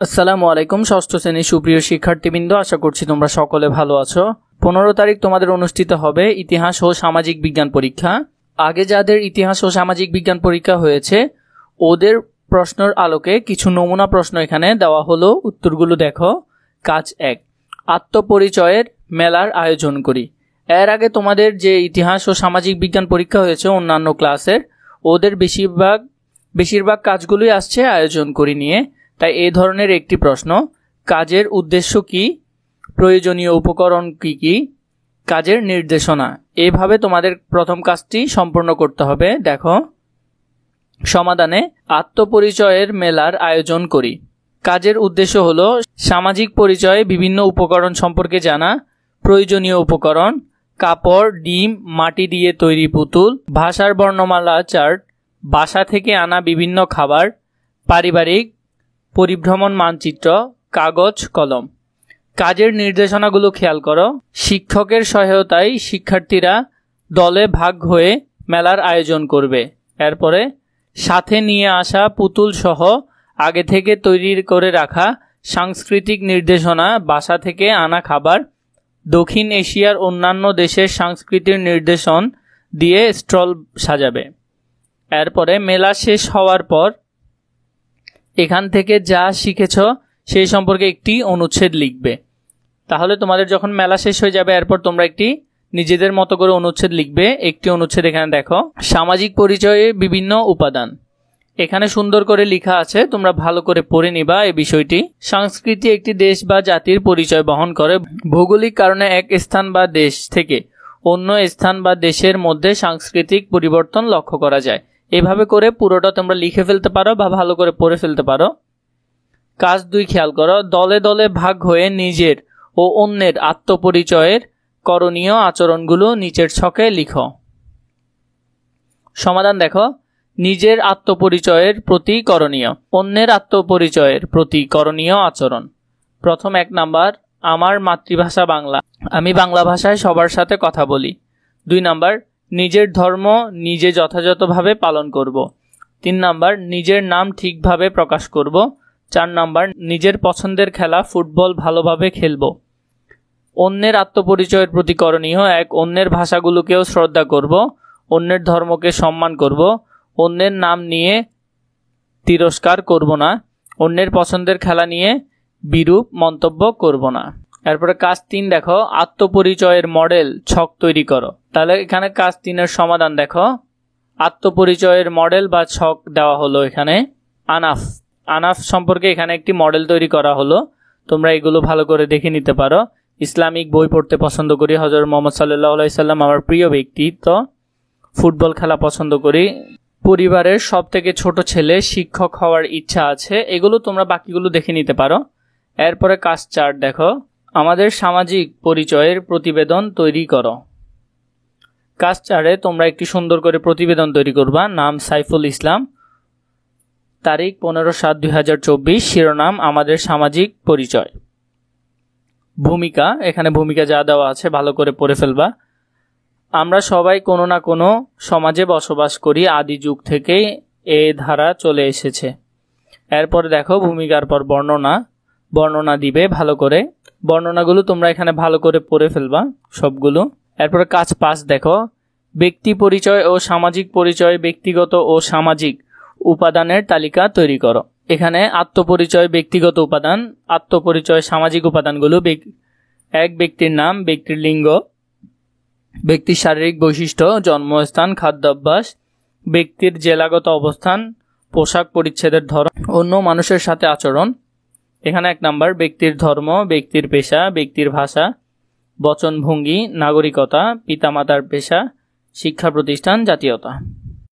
আসসালামু আলাইকুম। ষষ্ঠ শ্রেণীর সুপ্রিয় শিক্ষার্থীবৃন্দ, আশা করছি তোমরা সকলে ভালো আছো। 15 তারিখ তোমাদের অনুষ্ঠিত হবে ইতিহাস ও সামাজিক বিজ্ঞান পরীক্ষা। আগে যাদের ইতিহাস ও সামাজিক বিজ্ঞান পরীক্ষা হয়েছে ওদের প্রশ্নের আলোকে কিছু নমুনা প্রশ্ন এখানে দেওয়া হলো। উত্তরগুলো দেখো। কাজ 1, আত্মপরিচয়ের মেলার আয়োজন করি। এর আগে তোমাদের যে ইতিহাস ও সামাজিক বিজ্ঞান পরীক্ষা হয়েছে অন্যান্য ক্লাসের, ওদের বেশিরভাগ কাজগুলোই আসছে আয়োজন করি নিয়ে। তাই এই ধরনের একটি প্রশ্ন, কাজের উদ্দেশ্য কি, প্রয়োজনীয় উপকরণ কি কি, কাজের নির্দেশনা, এইভাবে তোমাদের প্রথম কাজটি সম্পন্ন করতে হবে। দেখো সমাধানে, আত্মপরিচয়ের মেলার আয়োজন করি। কাজের উদ্দেশ্য হলো সামাজিক পরিচয়ে বিভিন্ন উপকরণ সম্পর্কে জানা, প্রয়োজনীয় উপকরণ, কাপড়, ডিম, মাটি দিয়ে তৈরি পুতুল, ভাষার বর্ণমালা চার্ট, বাসা থেকে আনা বিভিন্ন খাবার, পারিবারিক পরিভ্রমণ মানচিত্র, কাগজ, কলম। কাজের নির্দেশনাগুলো খেয়াল করো। শিক্ষকের সহায়তায় শিক্ষার্থীরা দলে ভাগ হয়ে মেলার আয়োজন করবে। এরপরে সাথে নিয়ে আসা পুতুল সহ আগে থেকে তৈরি করে রাখা সাংস্কৃতিক নির্দেশনা, বাসা থেকে আনা খাবার, দক্ষিণ এশিয়ার অন্যান্য দেশের সংস্কৃতির নির্দেশন দিয়ে স্টল সাজাবে। এরপরে মেলা শেষ হওয়ার পর এখান থেকে যা শিখেছ সেই সম্পর্কে একটি অনুচ্ছেদ লিখবে। তাহলে তোমাদের যখন মেলা শেষ হয়ে যাবে এরপর তোমরা একটি নিজেদের মতো করে অনুচ্ছেদ লিখবে। একটি অনুচ্ছেদ এখানে দেখো, সামাজিক পরিচয়ে বিভিন্ন উপাদান। এখানে সুন্দর করে লেখা আছে, তোমরা ভালো করে পড়ে নিবা এই বিষয়টি। সংস্কৃতি একটি দেশ বা জাতির পরিচয় বহন করে। ভৌগোলিক কারণে এক স্থান বা দেশ থেকে অন্য স্থান বা দেশের মধ্যে সাংস্কৃতিক পরিবর্তন লক্ষ্য করা যায়। এভাবে করে পুরোটা তোমরা লিখে ফেলতে পারো বা ভালো করে পড়ে ফেলতে পারো। কাজ 2 খেয়াল করো। দলে দলে ভাগ হয়ে নিজের ও অন্যের আত্মপরিচয়ের করণীয় আচরণগুলো নিচের ছকে লিখো। সমাধান দেখো। নিজের আত্মপরিচয়ের প্রতি করণীয়, অন্যের আত্মপরিচয়ের প্রতি করণীয় আচরণ। প্রথম 1 নাম্বার, আমার মাতৃভাষা বাংলা, আমি বাংলা ভাষায় সবার সাথে কথা বলি। 2 নাম্বার, নিজের ধর্ম নিজে যথাযথভাবে পালন করব। 3 নাম্বার, নিজের নাম ঠিকভাবে প্রকাশ করব। 4 নাম্বার, নিজের পছন্দের খেলা ফুটবল ভালোভাবে খেলব। অন্যের আত্মপরিচয়ের প্রতি করণীয় 1, অন্যের ভাষাগুলোকেও শ্রদ্ধা করব, অন্যের ধর্মকে সম্মান করব, অন্যের নাম নিয়ে তিরস্কার করব না, অন্যের পছন্দের খেলা নিয়ে বিরূপ মন্তব্য করব না। এরপরে কাজ 3 দেখো, আত্মপরিচয়ের মডেল ছক তৈরি করো। তাহলে এখানে কাজ 3 সমাধান দেখো। আত্মপরিচয়ের মডেল বা ছক দেওয়া হলো এখানে। আনাফ সম্পর্কে এখানে একটি মডেল তৈরি করা হলো। তোমরা এগুলো ভালো করে দেখে নিতে পারো। ইসলামিক বই পড়তে পছন্দ করি, হযরত মুহাম্মদ সাল্লাল্লাহু আলাইহি সাল্লাম আমার প্রিয় ব্যক্তিত্ব, ফুটবল খেলা পছন্দ করি, পরিবারের সবথেকে ছোট ছেলে, শিক্ষক হওয়ার ইচ্ছা আছে। এগুলো তোমরা বাকিগুলো দেখে নিতে পারো। এরপরে কাজ 4 দেখো, আমাদের সামাজিক পরিচয়ের প্রতিবেদন তৈরি করো। কাজ 4-এ তোমরা একটি সুন্দর করে প্রতিবেদন তৈরি করবা। নাম সাইফুল ইসলাম, তারিখ 15/7/2024, শিরোনাম আমাদের সামাজিক পরিচয়। ভূমিকা, এখানে ভূমিকা যা দেওয়া আছে ভালো করে পড়ে ফেলবা। আমরা সবাই কোনো না কোনো সমাজে বসবাস করি, আদি যুগ থেকেই এ ধারা চলে এসেছে। এরপরে দেখো ভূমিকার পর বর্ণনা দিবে ভালো করে। বর্ণনাগুলো তোমরা এখানে ভালো করে পড়ে ফেলবা সবগুলো। এরপরে কাজ 5 দেখো, ব্যক্তি পরিচয় ও সামাজিক পরিচয়, ব্যক্তিগত ও সামাজিক উপাদানের তালিকা তৈরি করো। এখানে আত্মপরিচয় ব্যক্তিগত উপাদান, আত্মপরিচয় সামাজিক উপাদানগুলো 1 ব্যক্তির নাম, ব্যক্তির লিঙ্গ, ব্যক্তির শারীরিক বৈশিষ্ট্য, জন্মস্থান, খাদ্যাভ্যাস, ব্যক্তির জেলাগত অবস্থান, পোশাক পরিচ্ছদের ধরন, অন্য মানুষের সাথে আচরণ। এখানে 1 নাম্বার, ব্যক্তির ধর্ম, ব্যক্তির পেশা, ব্যক্তির ভাষা, বচনভঙ্গি, নাগরিকতা, পিতামাতার পেশা, শিক্ষা প্রতিষ্ঠান, জাতীয়তা।